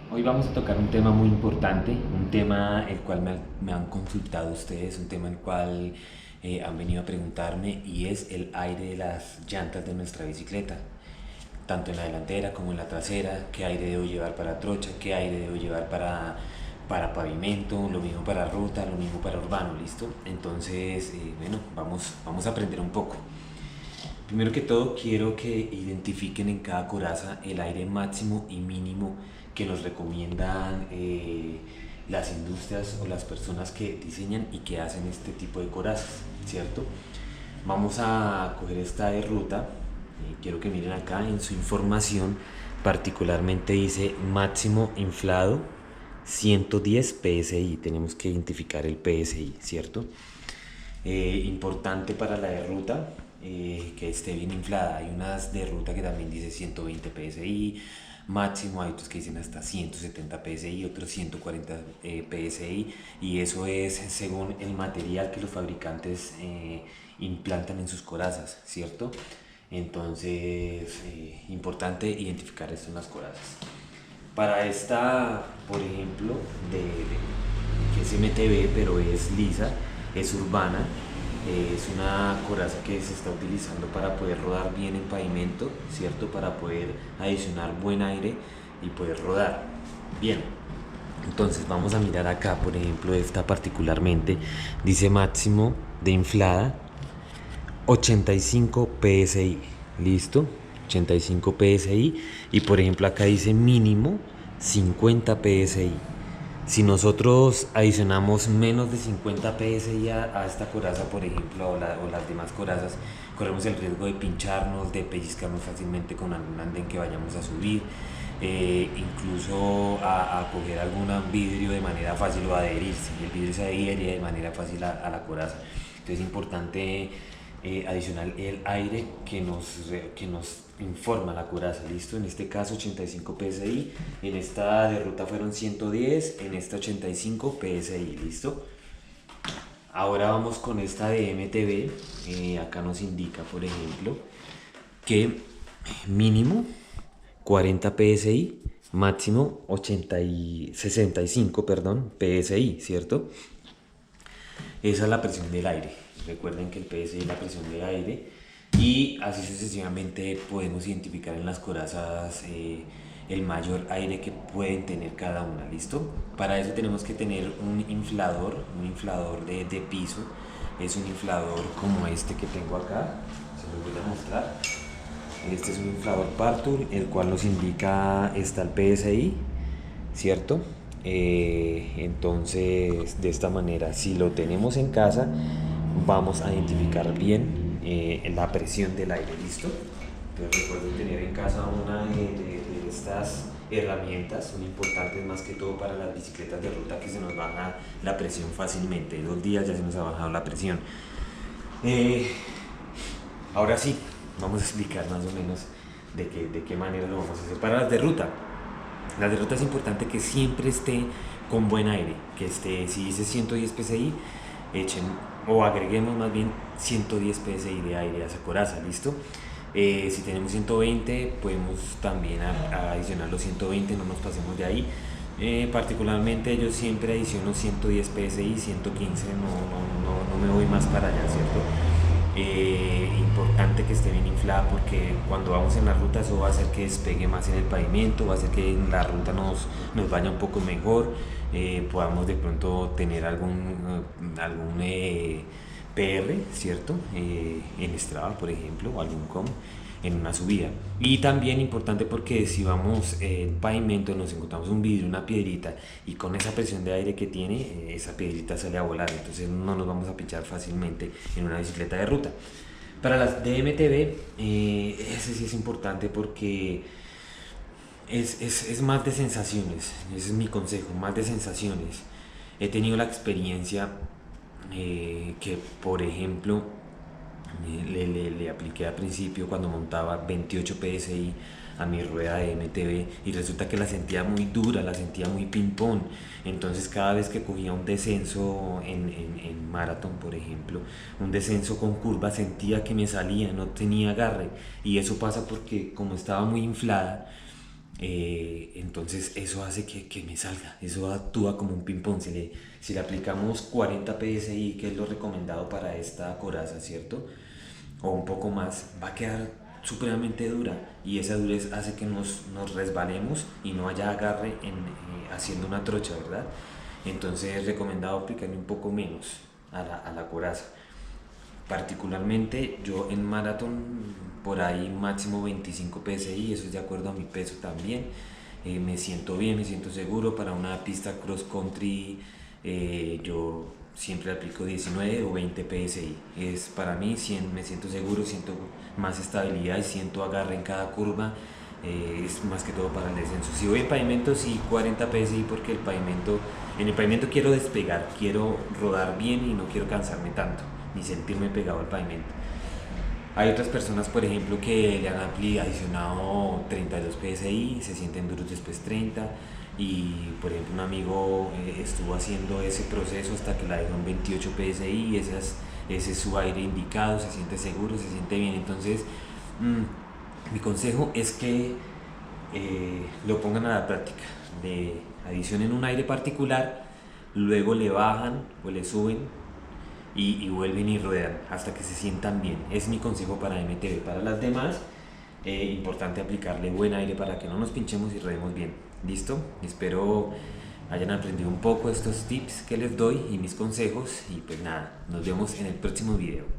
Hoy vamos a tocar un tema muy importante, un tema el cual me han consultado ustedes, un tema el cual han venido a preguntarme y es el aire de las llantas de nuestra bicicleta, tanto en la delantera como en la trasera, qué aire debo llevar para trocha, qué aire debo llevar para pavimento, lo mismo para ruta, lo mismo para urbano, ¿listo? Entonces, bueno, vamos a aprender un poco. Primero que todo, quiero que identifiquen en cada coraza el aire máximo y mínimo que nos recomiendan las industrias o las personas que diseñan y que hacen este tipo de corazas, ¿cierto? Vamos a coger esta de ruta. Quiero que miren acá en su información, particularmente dice máximo inflado 110 PSI. Tenemos que identificar el PSI, ¿cierto? Importante para la de ruta, que esté bien inflada. Hay unas de ruta que también dice 120 PSI máximo, hay otros que dicen hasta 170 PSI, otros 140 PSI, y eso es según el material que los fabricantes implantan en sus corazas, ¿cierto? Entonces, importante identificar esto en las corazas. Para esta, por ejemplo, que es MTB, pero es lisa, es urbana, es una coraza que se está utilizando para poder rodar bien en pavimento, ¿cierto? Para poder adicionar buen aire y poder rodar bien. Entonces vamos a mirar acá, por ejemplo, esta particularmente dice máximo de inflada 85 PSI, listo, 85 PSI, y por ejemplo acá dice mínimo 50 PSI. Si nosotros adicionamos menos de 50 PSI a esta coraza, por ejemplo, o las demás corazas, corremos el riesgo de pincharnos, de pellizcarnos fácilmente con algún andén que vayamos a subir, incluso a coger algún vidrio de manera fácil o adherirse. El vidrio se adhiere de manera fácil a la coraza. Entonces es importante adicional el aire que nos informa la coraza, listo. En este caso 85 psi, en esta de ruta fueron 110, en esta 85 psi, listo. Ahora vamos con esta de MTB. Acá nos indica, por ejemplo, que mínimo 40 psi, máximo 65, perdón, psi, ¿cierto? Esa es la presión del aire. Recuerden que el PSI es la presión del aire, y así sucesivamente podemos identificar en las corazas el mayor aire que pueden tener cada una, ¿listo? Para eso tenemos que tener un inflador de piso. Es un inflador como este que tengo acá, se los voy a mostrar. Este es un inflador Partool, el cual nos indica, está el PSI, ¿cierto? Entonces, de esta manera, si lo tenemos en casa, vamos a identificar bien la presión del aire, ¿listo? Entonces recuerden tener en casa una de estas herramientas, son importantes más que todo para las bicicletas de ruta, que se nos baja la presión fácilmente. 2 días ya se nos ha bajado la presión. Eh, Ahora sí, vamos a explicar más o menos de qué manera lo vamos a hacer para las de ruta. Las de ruta es importante que siempre esté con buen aire, que esté, si dice 110 psi, echen o agreguemos más bien 110 psi de aire a esa coraza, ¿listo? Si tenemos 120, podemos también adicionar los 120, no nos pasemos de ahí. Particularmente yo siempre adiciono 110 psi, 115, no me voy más para allá, ¿cierto? Importante que esté bien inflada, porque cuando vamos en la ruta eso va a hacer que despegue más en el pavimento, va a hacer que en la ruta nos vaya un poco mejor, podamos de pronto tener algún PR, ¿cierto? En Strava, por ejemplo, o algún com en una subida. Y también importante porque si vamos en pavimento, nos encontramos un vidrio, una piedrita, y con esa presión de aire que tiene, esa piedrita sale a volar, entonces no nos vamos a pinchar fácilmente en una bicicleta de ruta. Para las de MTB, ese sí es importante porque es más de sensaciones, ese es mi consejo, más de sensaciones. He tenido la experiencia que, por ejemplo, le apliqué al principio cuando montaba 28 PSI a mi rueda de MTB, y resulta que la sentía muy dura, la sentía muy ping-pong. Entonces cada vez que cogía un descenso en maratón, por ejemplo, un descenso con curva, sentía que me salía, no tenía agarre. Y eso pasa porque como estaba muy inflada, Entonces eso hace que me salga, eso actúa como un ping-pong. Si le aplicamos 40 psi, que es lo recomendado para esta coraza, ¿cierto? O un poco más, va a quedar supremamente dura, y esa durez hace que nos resbalemos y no haya agarre haciendo una trocha, ¿verdad? Entonces es recomendado aplicarle un poco menos a la coraza. Particularmente yo en maratón por ahí máximo 25 psi, eso es de acuerdo a mi peso también. Me siento bien, me siento seguro. Para una pista cross country yo siempre aplico 19 o 20 psi. Es para mí, me siento seguro, siento más estabilidad y siento agarre en cada curva. Es más que todo para el descenso. Si voy en pavimento, sí 40 psi, porque en el pavimento quiero despegar, quiero rodar bien y no quiero cansarme tanto ni sentirme pegado al pavimento. Hay otras personas, por ejemplo, que le han adicionado 32 psi, se sienten duros después 30, y por ejemplo un amigo estuvo haciendo ese proceso hasta que la dejó en 28 psi, y ese es su aire indicado, se siente seguro, se siente bien. Entonces mi consejo es que lo pongan a la práctica, le adicionen un aire particular, luego le bajan o le suben y vuelven y ruedan hasta que se sientan bien. Es mi consejo para MTB. Para las demás, importante aplicarle buen aire para que no nos pinchemos y rodemos bien. ¿Listo? Espero hayan aprendido un poco estos tips que les doy y mis consejos, y pues nada, nos vemos en el próximo video.